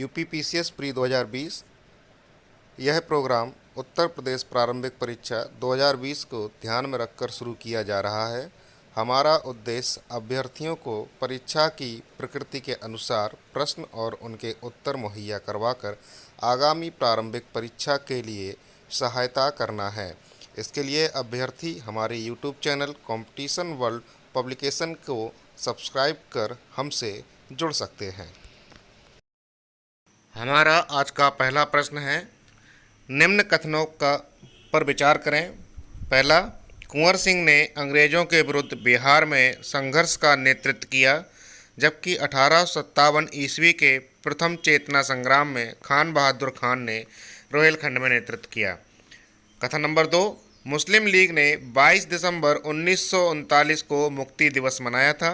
UPPCS pre 2020। यह programme Uttar Pradesh प्रारंभिक परीक्षा 2020 को ध्यान में रखकर शुरू किया जा रहा है। हमारा उद्देश्य अभ्यर्थियों को परीक्षा की प्रकृति के अनुसार प्रश्न और उनके उत्तर मुहैया करवाकर आगामी प्रारंभिक परीक्षा के लिए सहायता करना है। इसके लिए अभ्यर्थी हमारे YouTube channel competition world publication को सब्सक्राइब कर हमसे जुड़ सकते हैं। हमारा आज का पहला प्रश्न है, निम्न कथनों का पर विचार करें। पहला, कुंवर सिंह ने अंग्रेज़ों के विरुद्ध बिहार में संघर्ष का नेतृत्व किया, जबकि 1857 ईस्वी के प्रथम चेतना संग्राम में खान बहादुर खान ने रोहिलखंड में नेतृत्व किया। कथन नंबर 2, मुस्लिम लीग ने 22 दिसंबर 1939 को मुक्ति दिवस मनाया था।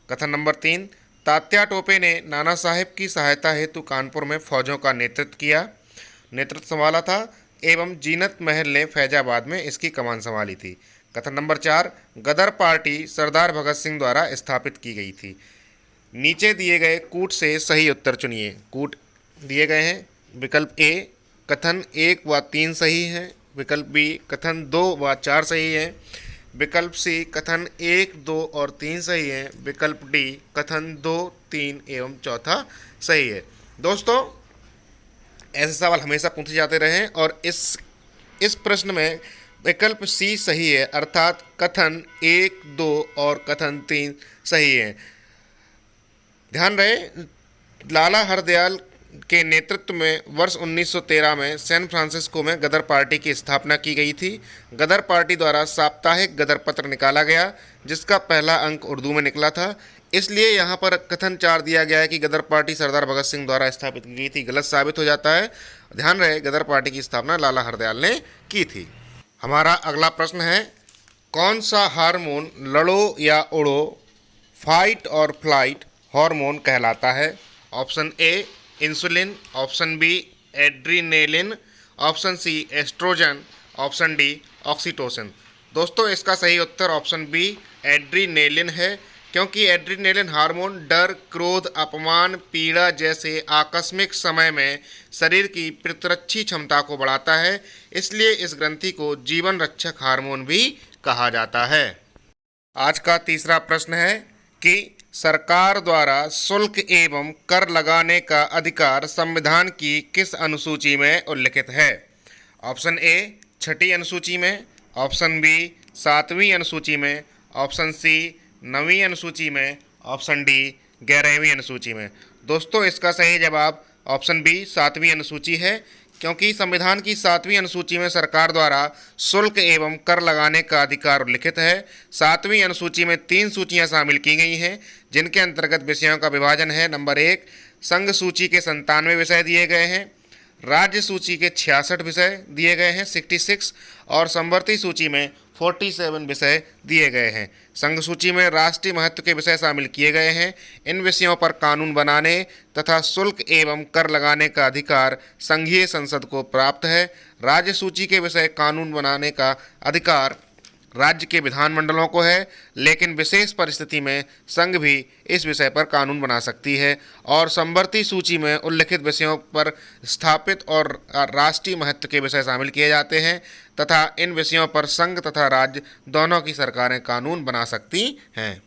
कथन नंबर 3, तात्या टोपे ने नाना साहेब की सहायता हेतु कानपुर में फौजों का नेतृत्व संभाला था एवं जीनत महल ने फैजाबाद में इसकी कमान संभाली थी। कथन नंबर 4, गदर पार्टी सरदार भगत सिंह द्वारा स्थापित की गई थी। नीचे दिए गए कूट से सही उत्तर चुनिए। कूट दिए गए हैं। विकल्प ए कथन 1 व 3 सही है। विकल्प बी कथन 2 व 4 सही है। विकल्प सी कथन 1, 2 और 3 सही है। विकल्प डी कथन 2, 3 एवं चौथा सही है। दोस्तों, ऐसे सवाल हमेशा पूछे जाते रहे और इस प्रश्न में विकल्प सी सही है, अर्थात कथन 1, 2 और कथन 3 सही है। ध्यान रहे, लाला हरदयाल के नेतृत्व में वर्ष 1913 में सैन फ्रांसिस्को में गदर पार्टी की स्थापना की गई थी। गदर पार्टी द्वारा साप्ताहिक गदर पत्र निकाला गया, जिसका पहला अंक उर्दू में निकला था। इसलिए यहाँ पर कथन 4 दिया गया है कि गदर पार्टी सरदार भगत सिंह द्वारा स्थापित की गई थी, गलत साबित हो जाता है। ध्यान रहे, गदर पार्टी की स्थापना लाला हरदयाल ने की थी। हमारा अगला प्रश्न है, कौन सा हार्मोन लड़ो या उड़ो, फाइट और फ्लाइट हार्मोन कहलाता है? Option A insulin, option B adrenaline, option C estrogen, option D oxytocin. दोस्तों, इसका सही उत्तर ऑप्शन बी एड्रीनेलिन है, क्योंकि एड्रीनेलिन हार्मोन डर, क्रोध, अपमान, पीड़ा जैसे आकस्मिक समय में शरीर की प्रतिरक्षी क्षमता को बढ़ाता है। इसलिए इस ग्रंथि को जीवन रक्षक हार्मोन भी कहा जाता है। आज का तीसरा प्रश्न है कि सरकार द्वारा शुल्क एवं कर लगाने का अधिकार संविधान की किस अनुसूची में उल्लिखित है? ऑप्शन ए 6ठी अनुसूची में, ऑप्शन बी 7वीं अनुसूची में, ऑप्शन सी 9वीं अनुसूची में, ऑप्शन डी 11वीं अनुसूची में। दोस्तों, इसका सही जवाब ऑप्शन बी 7वीं अनुसूची है, क्योंकि संविधान की 7वीं अनुसूची में सरकार द्वारा शुल्क एवं कर लगाने का अधिकार उल्लिखित है। 7वीं अनुसूची में 3 सूचियां शामिल की गई हैं, जिनके अंतर्गत विषयों का विभाजन है। नंबर 1, संघ सूची के 97 विषय दिए गए हैं, राज्य सूची के 66 विषय दिए गए हैं 66, और संवर्ती सूची में 47 विषय दिए गए हैं। संघ सूची में राष्ट्रीय महत्व के विषय शामिल किए गए हैं। इन विषयों पर कानून बनाने तथा शुल्क एवं कर लगाने का अधिकार संघीय संसद को प्राप्त है। राज्य सूची के विषय कानून बनाने का अधिकार राज्य के विधानमंडलों को है, लेकिन विशेष परिस्थिति में संघ भी इस विषय पर कानून बना सकती है। और संवर्ती सूची में उल्लिखित विषयों पर स्थापित और राष्ट्रीय महत्व के विषय शामिल किए जाते हैं तथा इन विषयों पर संघ तथा राज्य दोनों की सरकारें कानून बना सकती हैं।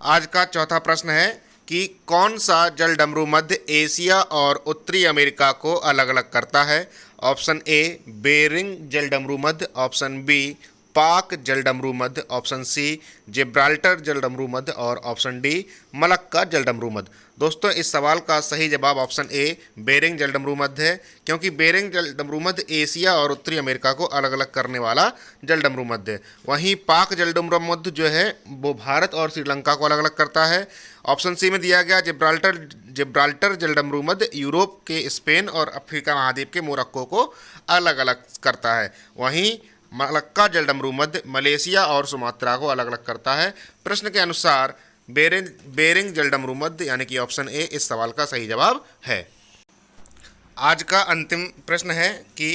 आज का चौथा प्रश्न है कि कौन सा जलडमरू मध्य एशिया और उत्तरी अमेरिका को अलग अलग करता है? ऑप्शन ए बेरिंग जलडमरू मध्य, ऑप्शन बी पाक जलडमरू मध्य, ऑप्शन सी जिब्राल्टर जलडमरू मध्य और ऑप्शन डी मलक्का जलडमरू मध्य। दोस्तों, इस सवाल का सही जवाब ऑप्शन ए बेरिंग जलडमरू मध्य है, क्योंकि बेरिंग जलडमरू मध्य एशिया और उत्तरी अमेरिका को अलग अलग करने वाला जलडमरू मध्य है। वहीं पाक जलडमरू मध्य जो है वो भारत और श्रीलंका को अलग अलग करता है। ऑप्शन सी में दिया गया जिब्राल्टर जलडमरू मध्य यूरोप के स्पेन और अफ्रीका महाद्वीप के मोरक्को को अलग अलग करता है। वहीं मलक्का जलडमरू मध्य मलेशिया और सुमात्रा को अलग अलग करता है। प्रश्न के अनुसार बेरिंग जलडमरू मध्य यानी कि ऑप्शन ए इस सवाल का सही जवाब है। आज का अंतिम प्रश्न है कि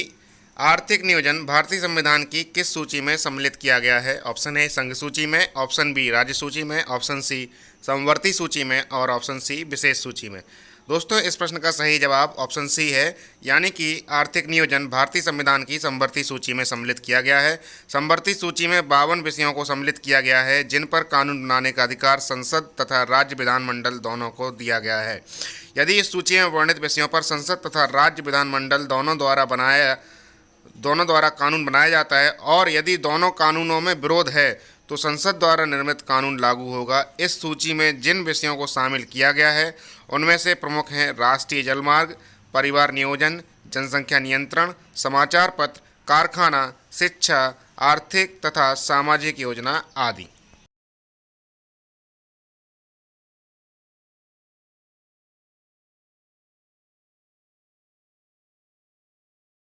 आर्थिक नियोजन भारतीय संविधान की किस सूची में सम्मिलित किया गया है? ऑप्शन ए संघ सूची में, ऑप्शन बी राज्य सूची में, ऑप्शन सी संवर्ती सूची में और ऑप्शन सी विशेष सूची में। दोस्तों, इस प्रश्न का सही जवाब ऑप्शन सी है, यानी कि आर्थिक नियोजन भारतीय संविधान की समवर्ती सूची में सम्मिलित किया गया है। समवर्ती सूची में 52 विषयों को सम्मिलित किया गया है जिन पर कानून बनाने का अधिकार संसद तथा राज्य विधानमंडल दोनों को दिया गया है। यदि इस सूची में वर्णित विषयों पर संसद तथा राज्य विधानमंडल दोनों द्वारा कानून बनाया जाता है और यदि दोनों कानूनों में विरोध है तो संसद द्वारा निर्मित कानून लागू होगा। इस सूची में जिन विषयों को शामिल किया गया है उनमें से प्रमुख हैं राष्ट्रीय जलमार्ग, परिवार नियोजन, जनसंख्या नियंत्रण, समाचार पत्र, कारखाना, शिक्षा, आर्थिक तथा सामाजिक योजना आदि।